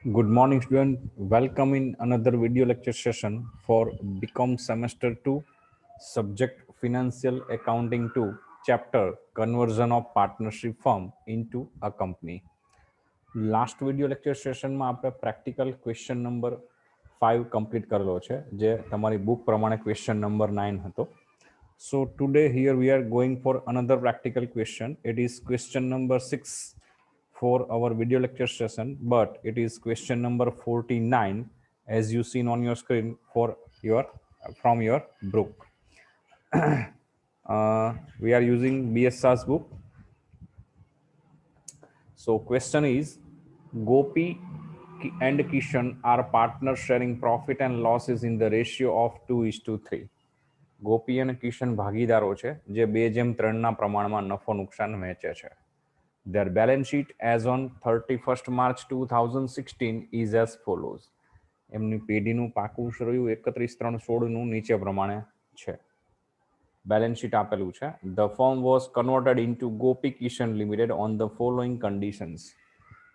Good morning, student. Welcome in another video lecture session for BCom Semester 2, subject Financial Accounting 2, chapter Conversion of Partnership Firm into a Company. Last video lecture session માં આપણે practical question number 5 complete કરેલો છે જે તમારી book પ્રમાણે question number 9 હતો. So today here we are going for another practical question. It is question number 6 for our video lecture session, but it is question number 49 as you seen on your screen for your from your book. We are using BSR's book. So question is, Gopi and Kishan are partners sharing profit and losses in the ratio of 2:3. ગોપી અને કિશન ભાગીદારો છે જે 2:3 પ્રમાણમાં નફો નુકસાન વહેંચે છે. Their balance sheet as on 31st March 2016 is as follows. એમની પેઢીનું પાકું શરૂ 31/3/16 નીચે પ્રમાણે છે. બેલેન્સ શીટ આપેલું છે. The firm was converted into Gopi Kishan Limited on the following conditions.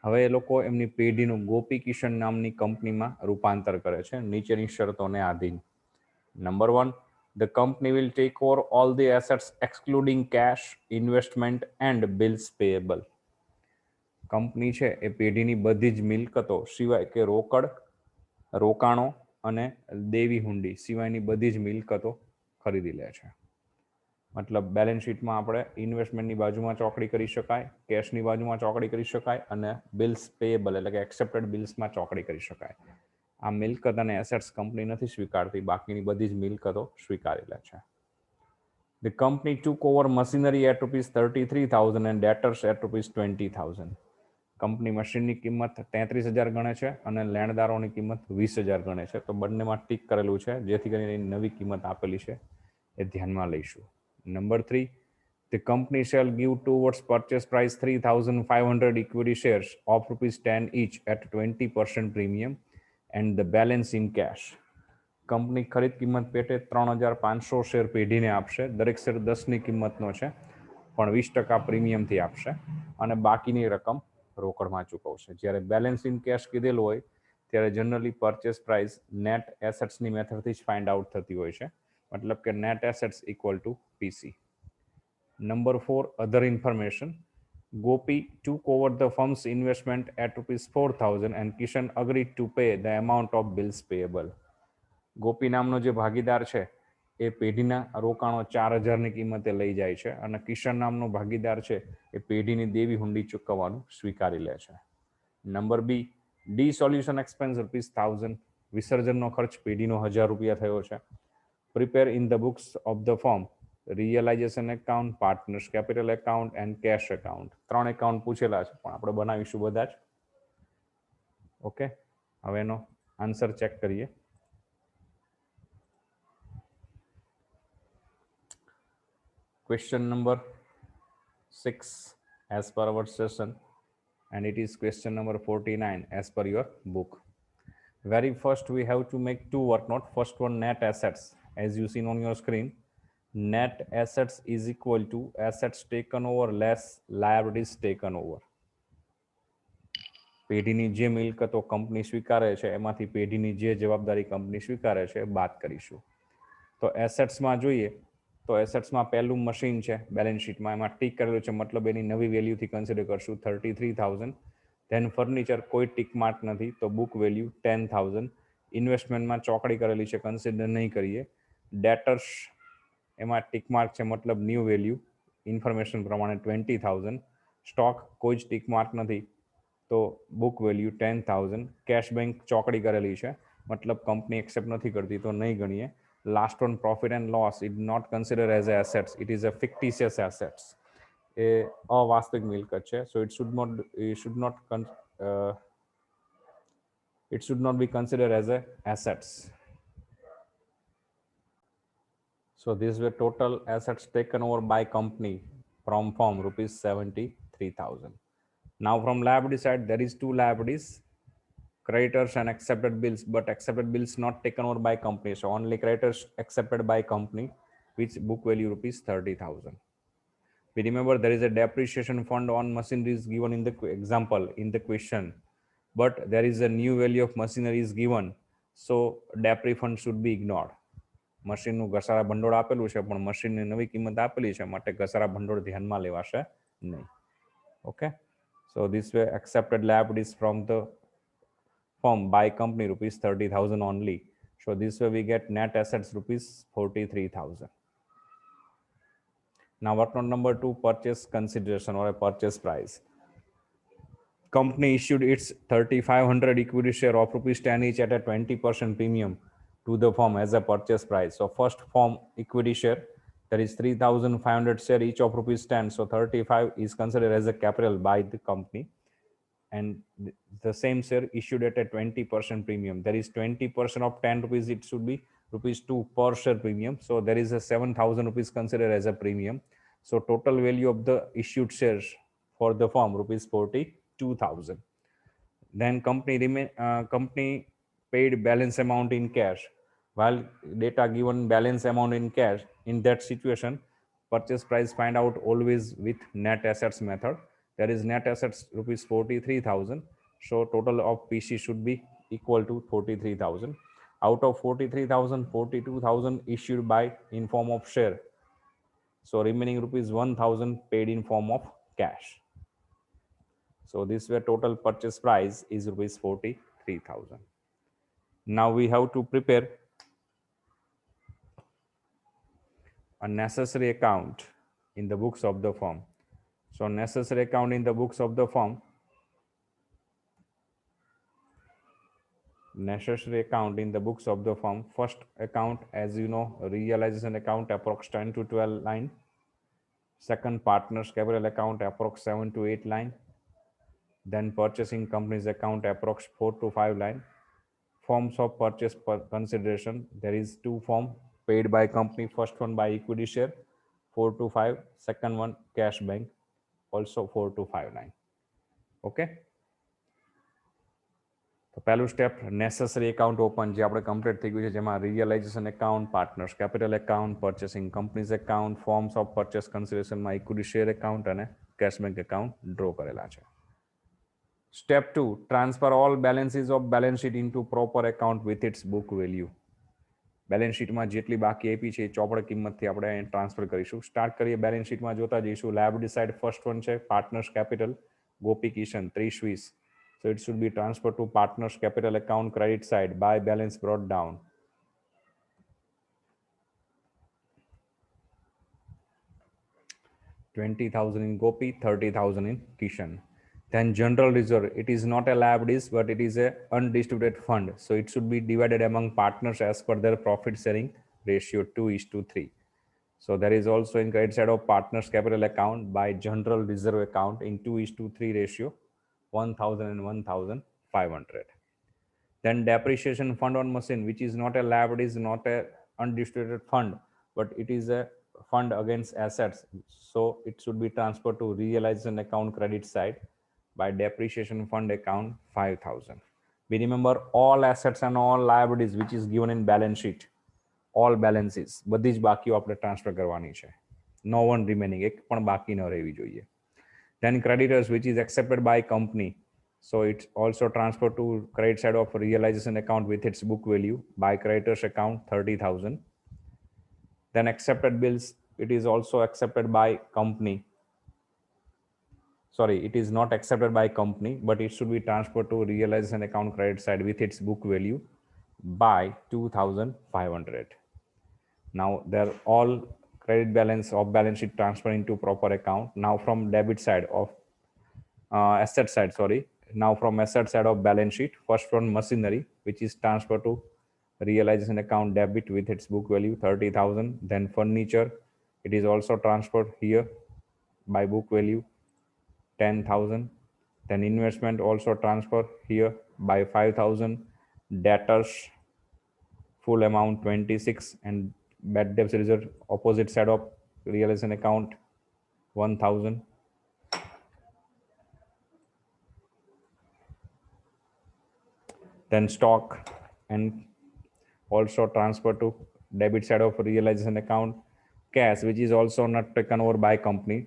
હવે એ લોકો એમની પેઢીનું ગોપી કિશન નામની કંપનીમાં રૂપાંતર કરે છે નીચેની શરતોને આધીન. Number 1, the company will take over all the assets excluding cash, investment and bills payable. Company છે એ પેઢીની બધી જ મિલકતો સિવાય કે રોકડ, રોકાણો અને દેવી હુંડી સિવાયની બધી જ મિલકતો ખરીદી લે છે. મતલબ બેલેન્સ શીટમાં આપણે ઇન્વેસ્ટમેન્ટની બાજુમાં ચોકડી કરી શકાય, કેશની બાજુમાં ચોકડી કરી શકાય અને બિલ્સ પેયેબલ એટલે કે એક્સેપ્ટેડ બિલ્સમાં ચોકડી કરી શકાય. આ મિલકત અને એસેટ્સ કંપની નથી સ્વીકારતી, બાકીની બધી જ મિલકતો સ્વીકારી લે છે. The company took over machinery at ₹33,000 and debtors at ₹20,000. Company મશીનની કિંમત 33,000 ગણે છે અને લેણદારોની કિંમત 20,000 ગણે છે. તો બંનેમાં ટીક કરેલું છે જેથી કરીને નવી કિંમત આપેલી છે એ ધ્યાનમાં લઈશું. Number 3, the company shall give towards purchase price 3,500 equity shares of ₹10 each at 20% premium and the balance in cash. Company ખરીદ કિંમત પેટે 3,500 શેર પેઢીને આપશે. દરેક શેર 10ની કિંમતનો છે પણ 20% પ્રીમિયમથી આપશે અને બાકીની રકમ રોકડમાં ચૂકવશે. જ્યારે બેલેન્સ ઇન કેશ કીધેલું હોય ત્યારે જનરલી પરચેસ પ્રાઇસ નેટ એસેટ્સની મેથડથી જ ફાઇન્ડ આઉટ થતી હોય છે. मतलब कि net assets equal to PC. Number 4, other information. Gopi took over the firm's investment at ₹4,000 and Kishan agreed to pay the amount of bills payable. ગોપી નામનો જે ભાગીદાર છે એ પેઢીના રોકાણો 4,000ની કિંમતે લઈ જાય છે અને કિશન નામનો ભાગીદાર છે એ પેઢીની દેવી હુંડી ચૂકવવાનું સ્વીકારી લે છે. Number B, D solution expense ₹1,000. વિસર્જનનો ખર્ચ પેઢીનો ₹1,000 થયો છે. Prepare in the books of the firm realization account, partners capital account and cash account. 3 account પૂછેલા છે પણ આપણે બનાવીશું બધા જ. ઓકે, હવે એનો આન્સર ચેક કરીએ. Question number 6 as per our session, and it is question number 49 as per your book. Very first we have to make two work note. First one, net assets. As you seen on your screen, net assets is equal to assets taken over less liabilities taken over. પેઢીની જે મિલકતો company સ્વીકારે છે એમાંથી પેઢીની જે જવાબદારી company સ્વીકારે છે બાદ કરીશું. તો એસેટ્સમાં જોઈએ તો એસેટ્સમાં પહેલું મશીન છે બેલેન્સ શીટમાં, એમાં ટીક કરેલું છે મતલબ એની નવી વેલ્યુથી કન્સિડર કરશું 33,000. ધેન ફર્નિચર કોઈ ટીક માર્ક નથી તો બુક વેલ્યુ 10,000. ઇન્વેસ્ટમેન્ટમાં ચોકડી કરેલી છે, કન્સિડર નહીં કરીએ. ડેટર્સ એમાં ટીક માર્ક છે મતલબ ન્યૂ વેલ્યુ ઇન્ફોર્મેશન પ્રમાણે 20,000. સ્ટોક કોઈ જ ટીક માર્ક નથી તો બુક વેલ્યુ 10,000. કેશ બેંક ચોકડી કરેલી છે મતલબ કંપની એક્સેપ્ટ નથી કરતી તો નહીં ગણીએ. Last one, profit and loss, it not considered as assets, it is a fictitious assets. એ અવાસ્તવિક મિલકત છે, so it should not be considered as a assets. So these were total assets taken over by company from firm ₹73,000. Now from liability side there is two liabilities, creditors and accepted bills, but accepted bills not taken over by company, so only creditors accepted by company, which book value ₹30,000. We remember there is a depreciation fund on machineries given in the example in the question. but there is a new value of machinery is given, so DAP refund should be ignored. મશીનનું ઘસારા ભંડોળ આપેલું છે પણ મશીનની નવી કિંમત આપેલી છે માટે ઘસારા ભંડોળ ધ્યાનમાં લેવાશે નહીં. Okay, so this way accepted liabilities from the firm by company rupees 30,000 only. So this way we get net assets rupees 43,000. Now work on number 2, purchase consideration or a purchase price. Company issued its 3,500 equity share of rupees 10 each at a 20% premium to the firm as a purchase price. So first firm equity share, there is 3,500 share each of rupees 10. So 35 is considered as a capital by the company, and the same share issued at a 20% premium. There is 20% of 10 rupees, it should be rupees 2 per share premium. So there is a 7,000 rupees considered as a premium. So total value of the issued shares for the firm rupees 42,000. Then company paid balance amount in cash. While data given balance amount in cash, in that situation purchase price find out always with net assets method. There is net assets rupees 43,000. So total of PC should be equal to 43,000. Out of 43,000, 42,000 issued by in form of share. So remaining rupees 1,000 paid in form of cash. So this way total purchase price is rupees 43,000. Now we have to prepare a necessary account in the books of the firm. So necessary account in the books of the firm. Necessary account in the books of the firm. First account, as you know, realization account approx 10 to 12 line. Second, partners capital account approx 7 to 8 line. Then purchasing companies account approx 4 to 5 line. Forms of purchase per consideration, there is 2 form paid by company. First one by equity share 4 to 5, second one cash bank also 4 to 5 line. Okay, તો પહેલું step necessary account open જે આપણે complete થઈ ગયું છે, જેમાં realization account, partners capital account, purchasing companies account, forms of purchase કન્સિડરેશનમાં equity share account અને કેશ બેંક એકાઉન્ટ ડ્રો કરેલા છે. Step 2, transfer all balances of balance sheet into proper account with its book value. Balance શીટમાં જેટલી બાકી આપી છે એ ચોપડે કિંમતથી આપણે ટ્રાન્સફર કરીશું. સ્ટાર્ટ કરીએ બેલેન્સ શીટમાં જોતા જઈશું. લાયબિલિટી સાઇડ ફર્સ્ટ વન છે partners capital Gopi Kishan 3020. So it should be transferred to partners capital account credit side by balance brought down. $20,000 in Gopi, 30,000 in Kishan. Then general reserve, it is not a liabilities, but it is a undistributed fund. So it should be divided among partners as per their profit sharing ratio 2:3. So there is also in credit side of partners capital account by general reserve account in 2:3 ratio 1,000 and 1,500. Then depreciation fund on machine, which is not a liabilities, not a undistributed fund, but it is a fund against assets. So it should be transferred to realization account credit side by depreciation fund account 5,000. We remember all assets and all liabilities which is given in balance sheet, all balances બધી જ બાકીઓ આપણે transfer કરવાની છે. No one remaining, એક પણ બાકી ન રહેવી જોઈએ. Then creditors, which is accepted by company, so it's also transferred to credit side of realization account with its book value by creditors account 30,000. Then accepted bills, it is also accepted by company. Sorry, it is not accepted by company, but it should be transferred to realization account credit side with its book value by 2,500. Now they're all credit balance of balance sheet transfer into proper account. Now from debit side of asset side, sorry, now from asset side of balance sheet, first one machinery, which is transferred to realization account debit with its book value 30,000. Then furniture, it is also transferred here by book value 10,000. Then investment also transfer here by 5,000. Debtors full amount 26, and bad debts reserve opposite side of realization account 1,000. Then stock and also transfer to debit side of realization account. Cash, which is also not taken over by company,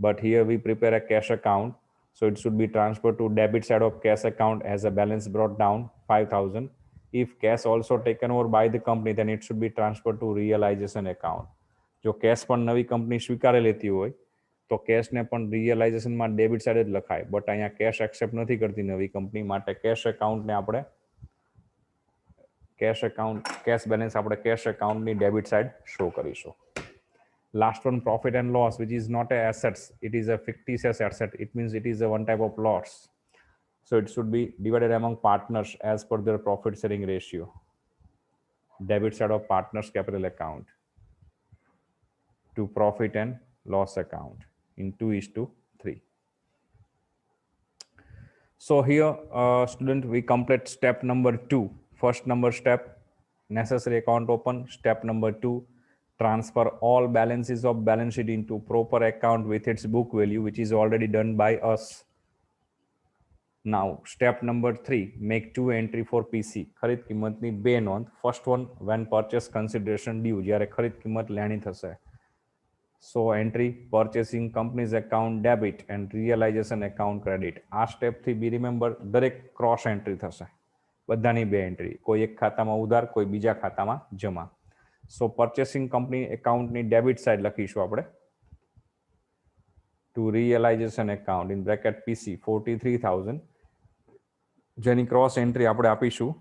but here we prepare a cash account. So it should be transferred to debit side of cash account as a balance brought down 5,000. If cash also taken over by the company, then it should be transferred to realization account. જો cache પણ નવી company સ્વીકારી લેતી હોય તો કેશને પણ રિયલાઇઝેશનમાં debit side જ લખાય, બટ અહીંયા કેશ એક્સેપ્ટ નથી કરતી નવી કંપની, માટે કેશ એકાઉન્ટને આપણે કેશ બેલેન્સ આપણે કેશ એકાઉન્ટની ડેબિટ સાઇડ શો કરીશું. Last one, profit and loss, which is not a assets, it is a fictitious asset. It means it is a one type of loss. So it should be divided among partners as per their profit sharing ratio. Debit side of partners capital account to profit and loss account in 2:3. So here, student, we complete step number 2. First number step, necessary account open. Step number 2, transfer all balances of balance sheet into proper account with its book value, which is already done by us. Now step number 3, make 2 entry for PC. ખરીદ કિંમતની બે નોંધ. First one, when purchase consideration due, જ્યારે ખરીદ કિંમત લેણી થશે. So entry, purchasing company's account debit and realization account credit. આ step થી બી રિમેમ્બર દરેક ક્રોસ એન્ટ્રી થશે, બધાની બે એન્ટ્રી, કોઈ એક ખાતામાં ઉધાર, કોઈ બીજા ખાતામાં જમા. સો પર્ચેસિંગ કંપની એકાઉન્ટની ડેબિટ સાઇડ લખીશું આપણે to realization account in bracket PC 43,000, જેની ક્રોસ એન્ટ્રી આપણે આપીશું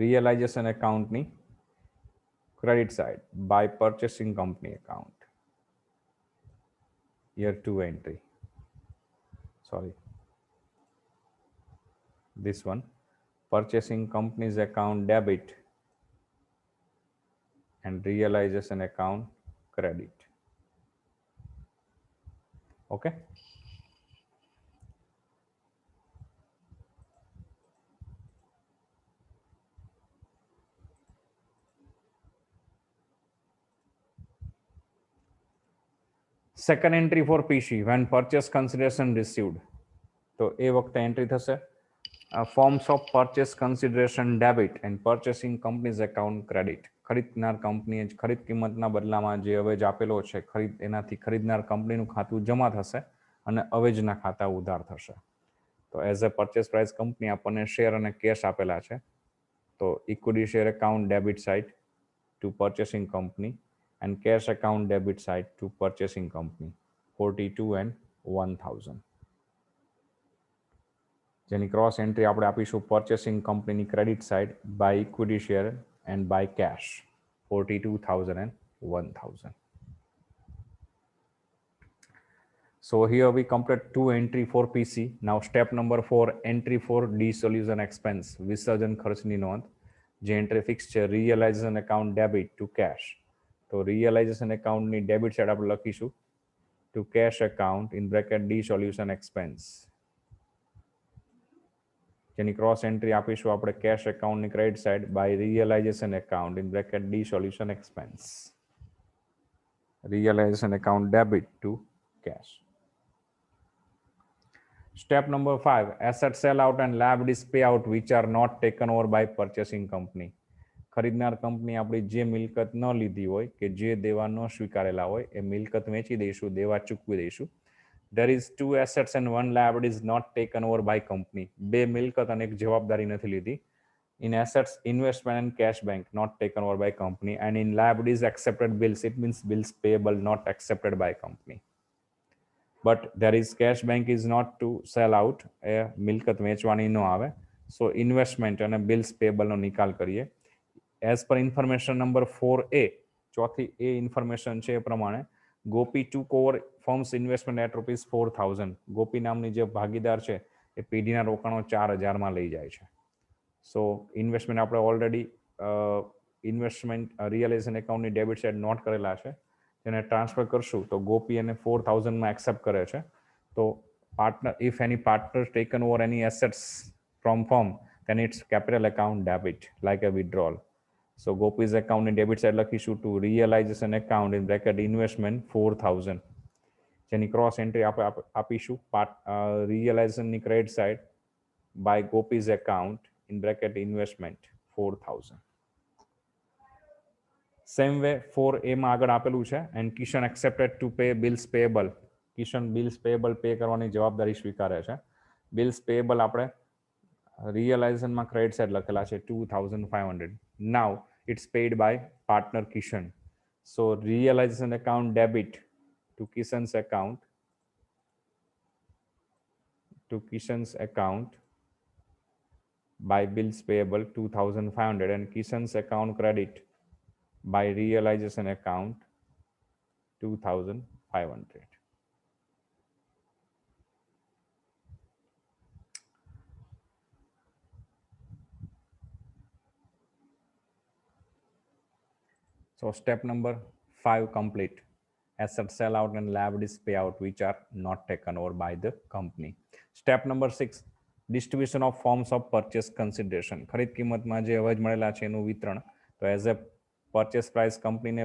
realization account ની credit side by purchasing company account. Year 2 entry. Sorry. This one, purchasing company's account debit and realization account credit. Okay. Second entry for PC, when purchase consideration received. તો એ વખતે entry થશે forms of purchase consideration debit and purchasing company's account credit. ખરીદનાર કંપનીએ ખરીદ કિંમતના બદલામાં જે અવેજ આપેલો છે, એનાથી ખરીદનાર કંપનીનું ખાતું જમા થશે અને અવેજના ખાતા ઉધાર થશે. તો as a purchase price company આપણને શેર અને કેશ આપેલા છે, તો equity share account debit side to purchasing company and cash account debit side to purchasing company 42 and 1,000. જેની ક્રોસ એન્ટ્રી આપણે આપીશું purchasing company credit side by equity share and by cash 42,000 and 1,000. So here we complete 2 entry for PC. Now step number 4, entry for dissolution expense, વિસર્જન ખર્ચની નોંધ. જે entry fix છે, realization account debit to cash. તો realization એકાઉન્ટની debit side આપણે લખીશું to cash account in bracket dissolution expense, જેની ક્રોસ એન્ટ્રી આપીશું આપણે કેશ એકાઉન્ટની credit side by realisation account in bracket dissolution expense, realization account debit to cash. Step number 5, asset sell out and liabilities payout which are not taken over by purchasing company. ખરીદનાર company આપણી જે મિલકત ન લીધી હોય કે જે દેવા ન સ્વીકારેલા હોય એ મિલકત વેચી દઈશું, દેવા ચૂકવી દઈશું. There is 2 assets and 1 liabilities not taken over by company. બે મિલકત અને એક જવાબદારી નથી લીધી. In assets, investment and cash bank not taken over by company, and in liabilities, accepted bills. It means bills payable not accepted by company. But there is cash bank is not to sell out. એ મિલકત વેચવાની ન આવે. So investment અને bills payable નો નિકાલ કરીએ. As per information number 4A, ચોથી એ information છે એ પ્રમાણે ગોપી took over firm's investment at ₹4,000. ગોપી નામની જે ભાગીદાર છે એ પેઢીના રોકાણો 4,000માં લઈ જાય છે. સો ઇન્વેસ્ટમેન્ટ આપણે ઓલરેડી ઇન્વેસ્ટમેન્ટ રિયલાઇઝેશન એકાઉન્ટની ડેબિટ સાઇડ નોટ કરેલા છે, તેને ટ્રાન્સફર કરશું તો ગોપી એને 4,000માં એક્સેપ્ટ કરે છે. તો partner, if any partner taken over any assets from firm, then it's capital account debit like a withdrawal. So Gopi's account in debit side લખીશું to realization account in bracket investment 4,000, જેની cross entry આપણે આપીશું રિયલાઇઝેશનની credit side by Gopi's account in bracket investment 4,000. Same way 4A માં આગળ આપેલું છે and Kishan accepted to pay bills payable. Kishan bills payable pay કરવાની જવાબદારી સ્વીકારે છે. Bills payable આપણે realizationમાં credit side લખેલા છે 2,500. Now it's paid by partner Kishan. So realization account debit to Kishan's account by bills payable 2,500 and Kishan's account credit by realization account 2,500. So step number 5 complete. Asset sell out and liabilities payout which are not taken over by the company. Step number 6, distribution of forms of purchase consideration. ખરીદ કિંમતમાં જે અવાજ મળેલા છે એનું વિતરણ. તો as a purchase price કંપનીને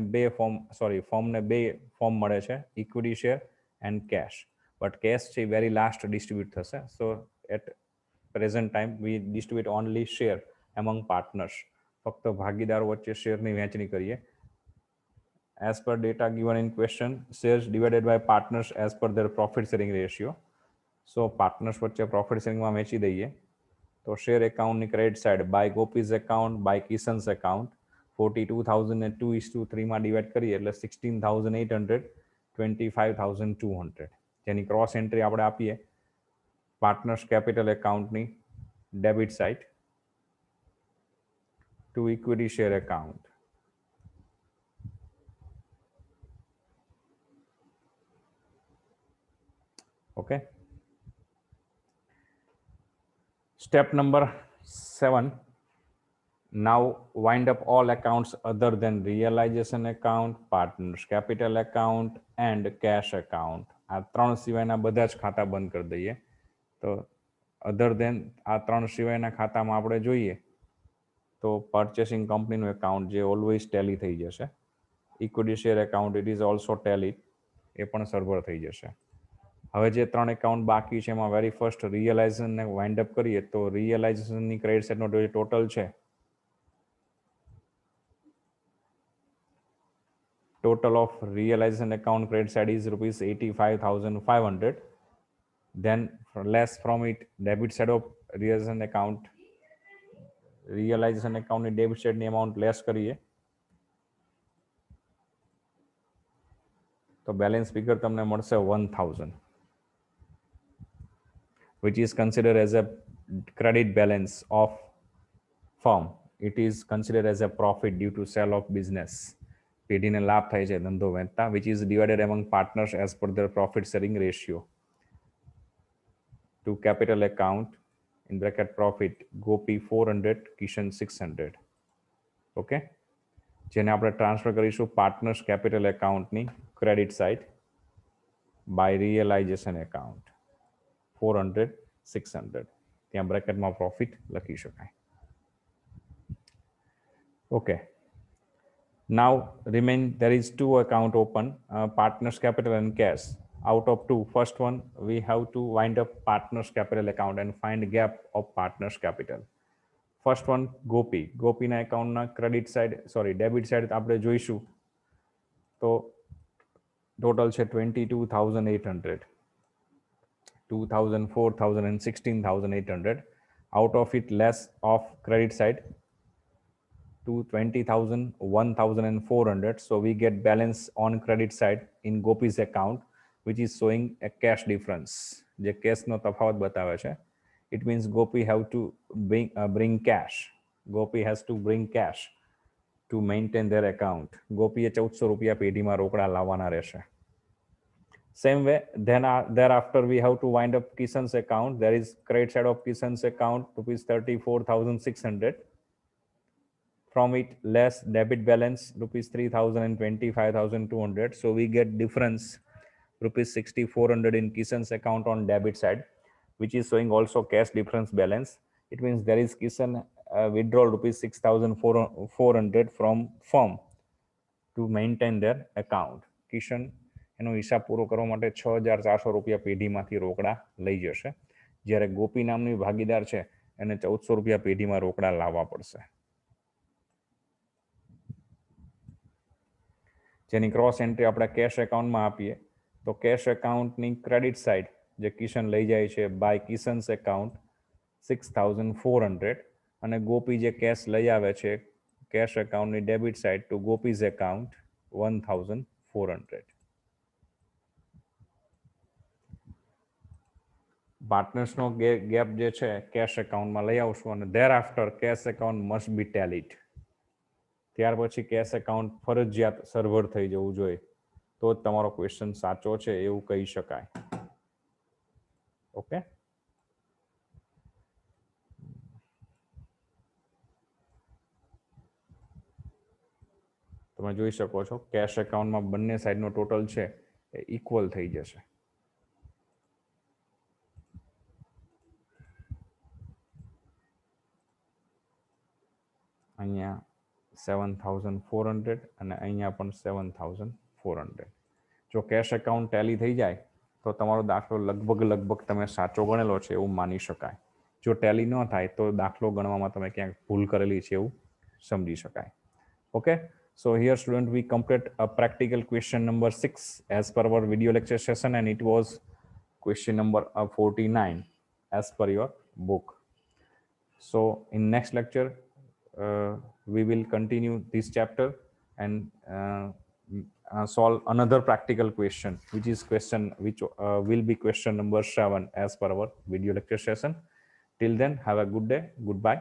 ફોર્મને બે ફોર્મ મળે છે, equity share and cash. But cash છે વેરી લાસ્ટ ડિસ્ટ્રીબ્યુટ થશે. So at present time we distribute only share among partners. ફક્ત ભાગીદારો વચ્ચે શેરની વહેંચણી કરીએ. As per data given in question, shares divided by partners as per their profit sharing ratio. So partners વચ્ચે profit sharing માં વહેંચી દઈએ. તો શેર એકાઉન્ટની credit side by Gopi's account by Kishan's account 42,000 ને 2:3 માં ડિવાઈડ કરીએ એટલે 16,800 25,200 જેની ક્રોસ એન્ટ્રી આપણે આપીએ પાર્ટનર્સ કેપિટલ એકાઉન્ટની debit side two equity share account. Okay. Step number 7. Now wind up all accounts other than realization account, partners capital account and cash account. આ ત્રણ સિવાયના બધા જ ખાતા બંધ કરી દઈએ. તો અધર દેન આ ત્રણ સિવાયના ખાતામાં આપણે જોઈએ તો પર્ચેસિંગ કંપનીનું એકાઉન્ટ જે ઓલવેઝ ટેલી થઈ જશે. Equity share account it is also tally, એ પણ સર્વર થઈ જશે. હવે જે ત્રણ એકાઉન્ટ બાકી છે એમાં વેરી ફર્સ્ટ રિયલાઇઝેશનને વાઇન્ડ અપ કરીએ તો રિયલાઇઝેશનની ક્રેડિટ સાઇડનો જે ટોટલ છે total of realization account credit side is rupees 85,500. Then less from it debit side of realization account ની debit side ની amount less કરીએ તો balance figure તમને મળશે 1,000, which is considered as a credit balance of firm. It is considered as a profit due to sale of business. પેઢીને લાભ થાય છે ધંધો વેચતા, which is divided among partners as per their profit sharing ratio. To capital account in bracket profit Gopi 400, Kishan 600. Okay, જેને આપણે transfer કરીશું partners capital એકાઉન્ટની credit side by realisation account 400 600. ત્યાં બ્રેકેટમાં પ્રોફિટ લખી શકાય. Okay. Now remain there is two account open, partners capital and cash. Out of two, first one we have to wind up partners capital account and find gap of partners capital. First one Gopi ના એકાઉન્ટના credit side debit side આપણે જોઈશું તો total છે 22,800, 2,000, 4,000 and 16,800. Out of it less of credit side to 20,000, 1,000 and 400. So we get balance on credit side in Gopi's account, which is showing a cash difference. જે કેશનો તફાવત બતાવે છે. It means Gopi have to bring cash. Gopi has to bring cash to maintain their account. ગોપીએ 1,400 રૂપિયા પેઢીમાં રોકડા લાવવાના રહેશે. Same way, thereafter we have to wind up Kishan's account. There is credit side of Kishan's account rupees 34,600. From it less debit balance rupees 3,000 and 25,200. So we get difference rupees 6,400 in Kishan's account on debit side, which is showing also cash difference balance. It means there is Kishan withdrawal rupees 6,400 from firm to maintain their account. Kishan એનો હિસાબ પૂરો કરવા માટે 6,400 રૂપિયા પેઢીમાંથી રોકડા લઈ જશે, જ્યારે ગોપી નામની ભાગીદાર છે એને 1400 રૂપિયા પેઢીમાં રોકડા લાવવા પડશે, જેની ક્રોસ એન્ટ્રી આપણે કેશ એકાઉન્ટમાં આપીએ તો કેશ એકાઉન્ટની ક્રેડિટ સાઇડ જે કિશન લઈ જાય છે બાય કિશન્સ એકાઉન્ટ 6400 અને ગોપી જે કેશ લઈ આવે છે કેશ એકાઉન્ટની debit side to Gopi's account 1400. પાર્ટનર્સનો ગેપ જે છે કેશ એકાઉન્ટમાં લઈ આવશું અને thereafter cash account must be tallied. ત્યાર પછી કેશ એકાઉન્ટ ફરજિયાત સર્વર થઈ જવું જોઈએ તો જ તમારો ક્વેશ્ચન સાચો છે એવું કહી શકાય. ઓકે, તમે જોઈ શકો છો કેશ એકાઉન્ટમાં બંને સાઈડનો ટોટલ છે એ ઇક્વલ થઈ જશે. અહીંયા 7400 અને અહીંયા પણ 7400. જો કેશ એકાઉન્ટ ટેલી થઈ જાય તો તમારો દાખલો લગભગ તમે સાચો ગણેલો છે એવું માની શકાય. જો ટેલી ન થાય તો દાખલો ગણવામાં તમે ક્યાંક ભૂલ કરેલી છે એવું સમજી શકાય. Okay, so here student we complete a practical question number 6 as per our video lecture session and it was question number 49 as per your book. So in next lecture we will continue this chapter and solve another practical question which is will be question number 7 as per our video lecture session. Till then, have a good day. Goodbye.